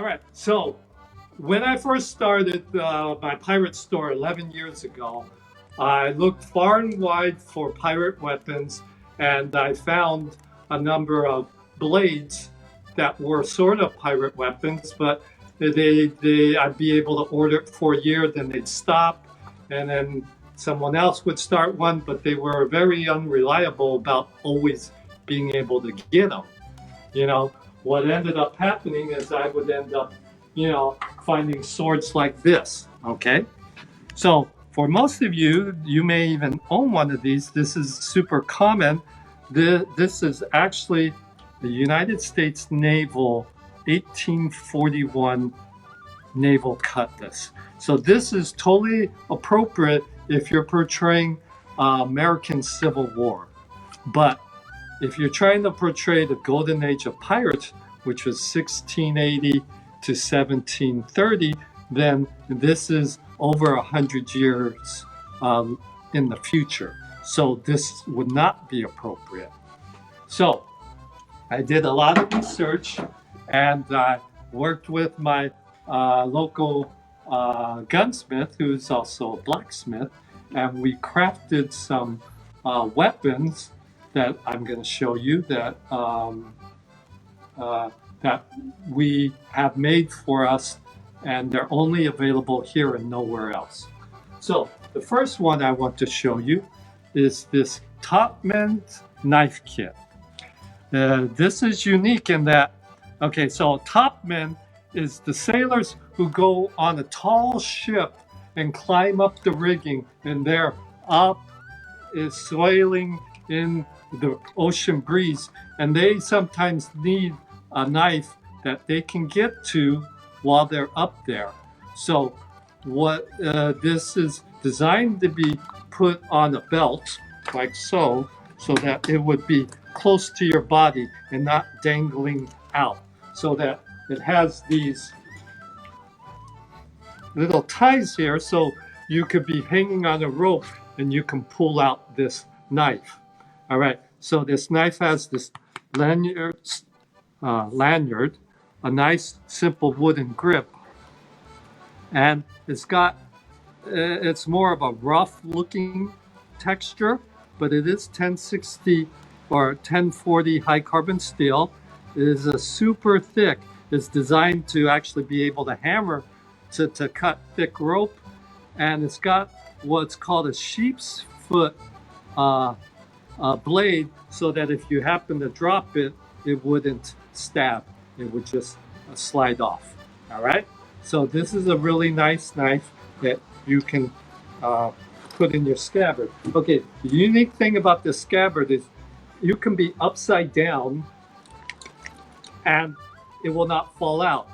All right. So when I first started my pirate store 11 years ago, I looked far and wide for pirate weapons, and I found a number of blades that were sort of pirate weapons, but I'd be able to order it for a year, then they'd stop, and then someone else would start one, but they were very unreliable about always being able to get them. You know, what ended up happening is I would end up, finding swords like this. Okay. So for most of you, you may even own one of these. This is super common. This is actually the United States Naval 1841 naval cutlass. So this is totally appropriate if you're portraying American Civil War. But if you're trying to portray the golden age of pirates, which was 1680 to 1730, then this is over 100 years in the future. So this would not be appropriate. So I did a lot of research, and I worked with my local gunsmith, who's also a blacksmith, and we crafted some weapons that I'm going to show you that that we have made for us, and they're only available here and nowhere else. So the first one I want to show you is this Topman knife kit. This is unique in that, okay, so Topman is the sailors who go on a tall ship and climb up the rigging, and they're up is swailing in the ocean breeze, and they sometimes need a knife that they can get to while they're up there. So what this is designed to be put on a belt like so that it would be close to your body and not dangling out, so that it has these little ties here, so you could be hanging on a rope and you can pull out this knife. All right, so this knife has this lanyard, a nice simple wooden grip, and it's more of a rough looking texture, but it is 1060 or 1040 high carbon steel. It is a super thick. It's designed to actually be able to hammer to cut thick rope, and it's got what's called a sheep's foot blade, so that if you happen to drop it, it wouldn't stab. It would just slide off. All right. So this is a really nice knife that you can put in your scabbard. Okay. The unique thing about this scabbard is you can be upside down, and it will not fall out.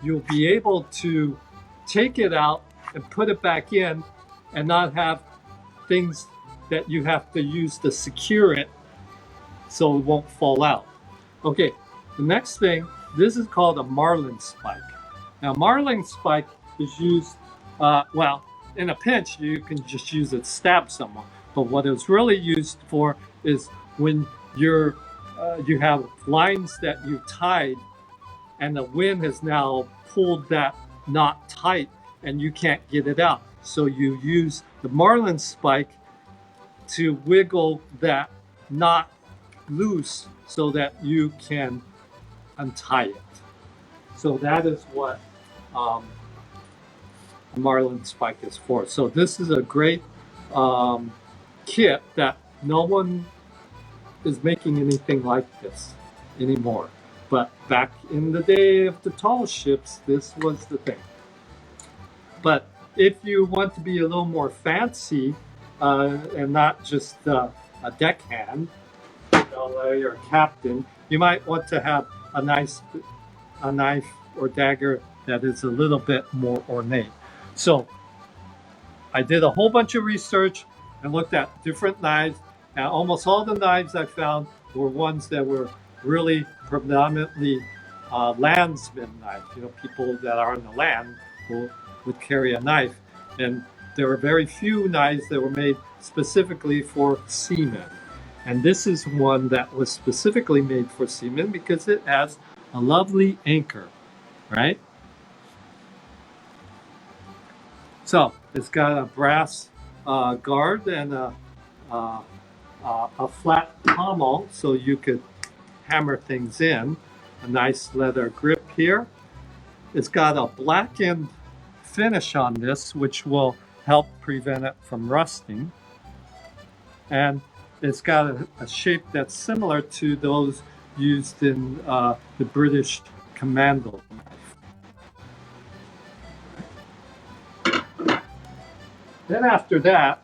You'll be able to take it out and put it back in, and not have things that you have to use to secure it so it won't fall out. Okay, the next thing, this is called a marlin spike. Now, marlin spike is used, in a pinch, you can just use it to stab someone. But what it's really used for is when you have lines that you tied, and the wind has now pulled that knot tight, and you can't get it out. So you use the marlin spike to wiggle that knot loose so that you can untie it. So that is what a marlin spike is for. So this is a great kit that no one is making anything like this anymore. But back in the day of the tall ships, this was the thing. But if you want to be a little more fancy and not just a deckhand, or a captain, you might want to have a knife or dagger that is a little bit more ornate. So I did a whole bunch of research and looked at different knives, and almost all the knives I found were ones that were really predominantly landsman knives. People that are on the land would carry a knife, and there were very few knives that were made specifically for seamen. And this is one that was specifically made for seamen because it has a lovely anchor, right? So it's got a brass guard and a flat pommel so you could hammer things in. A nice leather grip here. It's got a blackened finish on this, which will help prevent it from rusting. And it's got a shape that's similar to those used in the British commando knife. Then after that,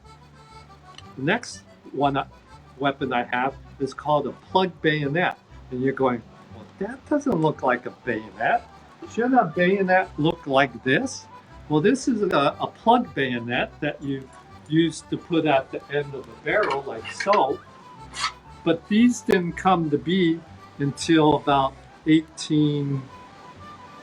the next weapon I have is called a plug bayonet. And you're going, well, that doesn't look like a bayonet. Shouldn't a bayonet look like this? Well, this is a plug bayonet that you use to put at the end of the barrel, like so. But these didn't come to be until about 18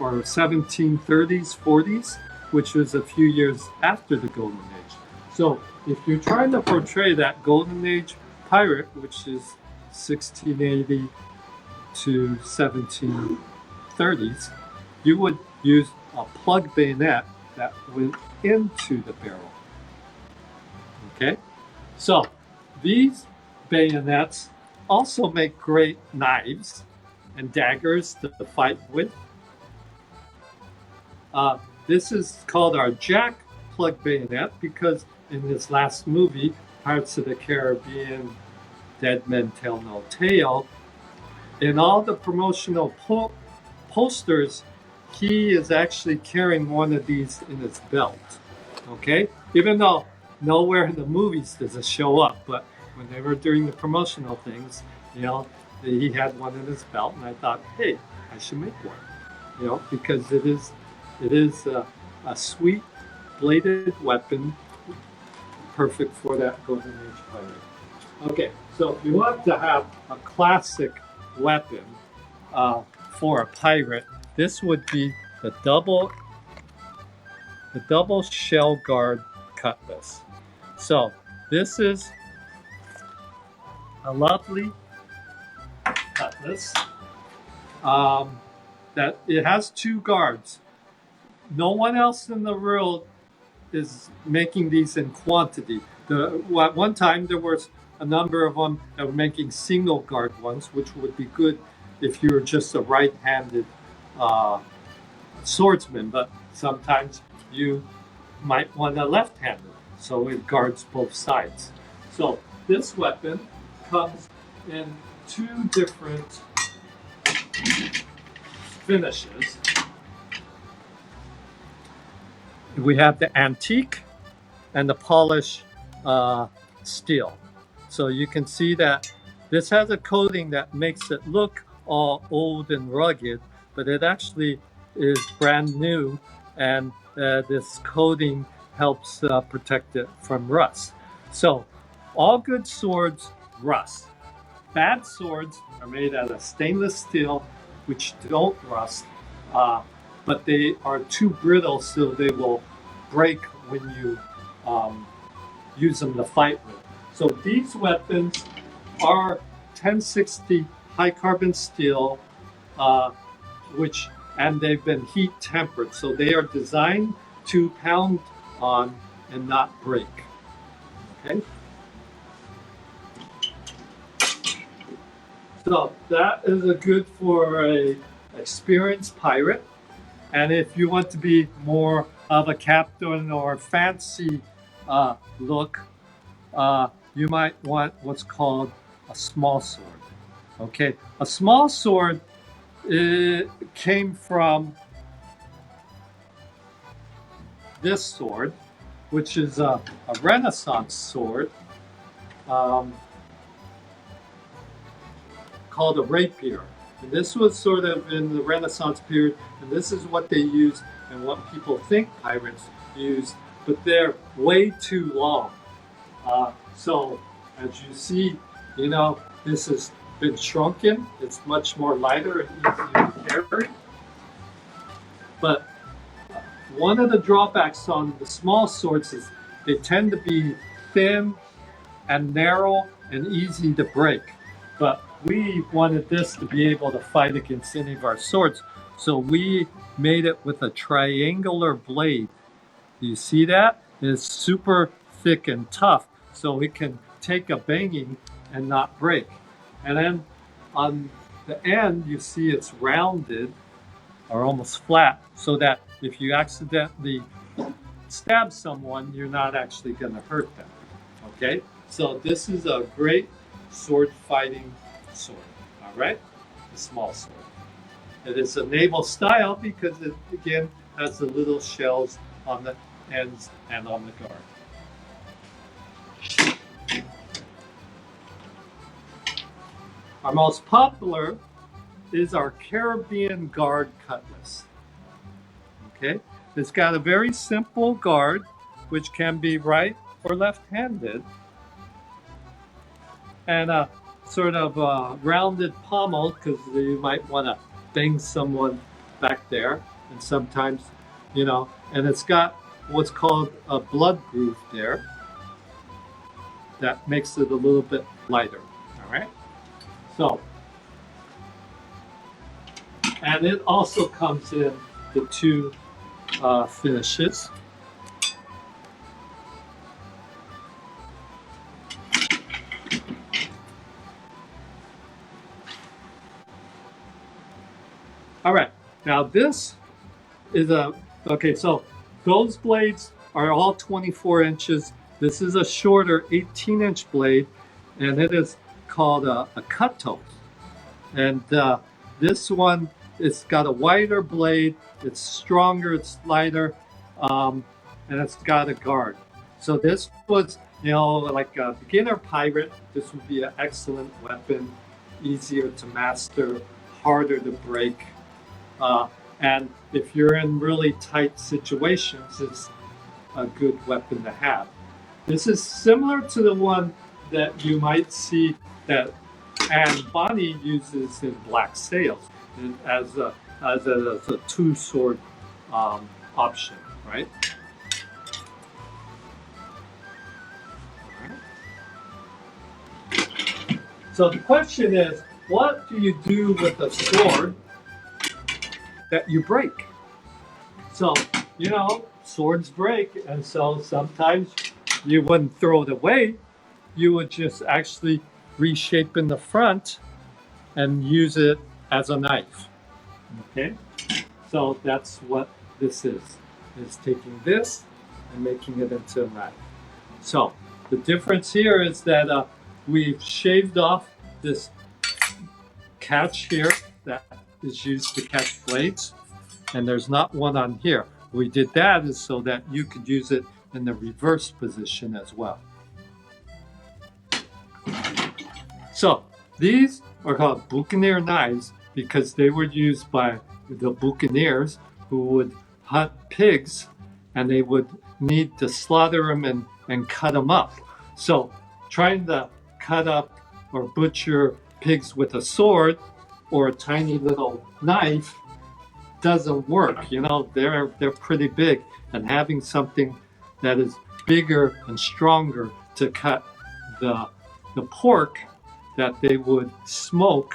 or 1730s, 40s, which was a few years after the Golden Age. So if you're trying to portray that Golden Age pirate, which is 1680 to 1730s, you would use a plug bayonet that went into the barrel. Okay, so these bayonets also make great knives and daggers to fight with. This is called our Jack plug bayonet because in this last movie, Pirates of the Caribbean, Dead Men Tell No Tale, in all the promotional posters, he is actually carrying one of these in his belt. Okay, even though nowhere in the movies does it show up, but when they were doing the promotional things, you know, he had one in his belt, and I thought, hey, I should make one, you know, because it is a sweet bladed weapon, perfect for that Golden Age pirate. Okay, so if you want to have a classic weapon for a pirate, this would be the double shell guard cutlass. So this is a lovely cutlass that it has two guards. No one else in the world is making these in quantity. At one time there was a number of them that were making single guard ones, which would be good if you're just a right-handed swordsman, but sometimes you might want a left-handed, so it guards both sides. So this weapon comes in two different finishes. We have the antique and the polished steel. So you can see that this has a coating that makes it look all old and rugged, but it actually is brand new, and this coating helps protect it from rust. So all good swords rust. Bad swords are made out of stainless steel, which don't rust, but they are too brittle, so they will break when you use them to fight with. So these weapons are 1060 high carbon steel, and they've been heat tempered, so they are designed to pound on and not break. Okay. So that is a good for a experienced pirate. And if you want to be more of a captain or fancy look, you might want what's called a small sword. Okay, a small sword came from this sword, which is a Renaissance sword called a rapier. And this was sort of in the Renaissance period, and this is what they use and what people think pirates use, but they're way too long. So as you see, you know, this has been shrunken. It's much more lighter and easier to carry. But one of the drawbacks on the small swords is they tend to be thin and narrow and easy to break. But we wanted this to be able to fight against any of our swords, so we made it with a triangular blade You see that? It's super thick and tough, so it can take a banging and not break. And then on the end, you see it's rounded or almost flat, so that if you accidentally stab someone, you're not actually going to hurt them. Okay? So this is a great sword fighting sword. All right? A small sword. It is a naval style because it, again, has the little shells on the ends and on the guard. Our most popular is our Caribbean guard cutlass. Okay, it's got a very simple guard, which can be right or left-handed, and a sort of rounded pommel because you might want to bang someone back there, and sometimes, and it's got what's called a blood groove there that makes it a little bit lighter. All right, so. And it also comes in the two finishes. All right, now this is okay, so those blades are all 24 inches. This is a shorter 18-inch blade, and it is called a Cutthroat. And this one, it's got a wider blade, it's stronger, it's lighter, and it's got a guard. So this was, like a beginner pirate, this would be an excellent weapon, easier to master, harder to break. And if you're in really tight situations, it's a good weapon to have. This is similar to the one that you might see that Anne Bonny uses in Black Sails as a two-sword option, right? So the question is, what do you do with a sword that you break? So, swords break, and so sometimes you wouldn't throw it away. You would just actually reshape in the front and use it as a knife. Okay? So that's what this is. It's taking this and making it into a knife. So the difference here is that we've shaved off this catch here that is used to catch blades, and there's not one on here. We did that is so that you could use it in the reverse position as well. So these are called buccaneer knives because they were used by the buccaneers who would hunt pigs, and they would need to slaughter them and cut them up. So trying to cut up or butcher pigs with a sword or a tiny little knife doesn't work. They're pretty big, and having something that is bigger and stronger to cut the pork that they would smoke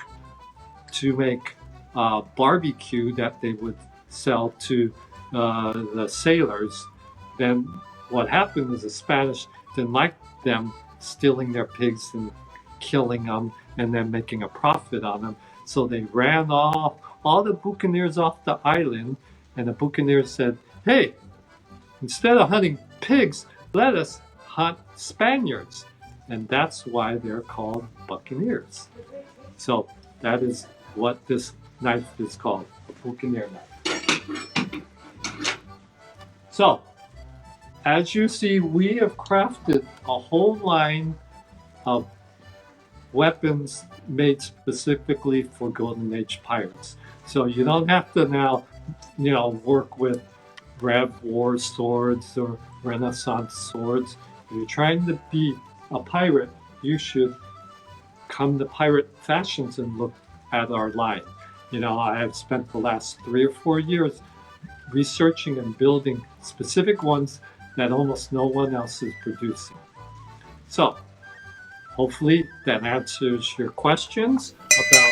to make barbecue that they would sell to the sailors. Then what happened is the Spanish didn't like them stealing their pigs and killing them and then making a profit on them. So they ran off, all the buccaneers off the island, and the buccaneers said, hey, instead of hunting pigs, let us hunt Spaniards. And that's why they're called buccaneers. So that is what this knife is called, a buccaneer knife. So, as you see, we have crafted a whole line of weapons made specifically for Golden Age pirates. So you don't have to now, work with Rev War swords or Renaissance swords. If you're trying to be a pirate, you should come to Pirate Fashions and look at our line. I have spent the last 3 or 4 years researching and building specific ones that almost no one else is producing. So, hopefully that answers your questions about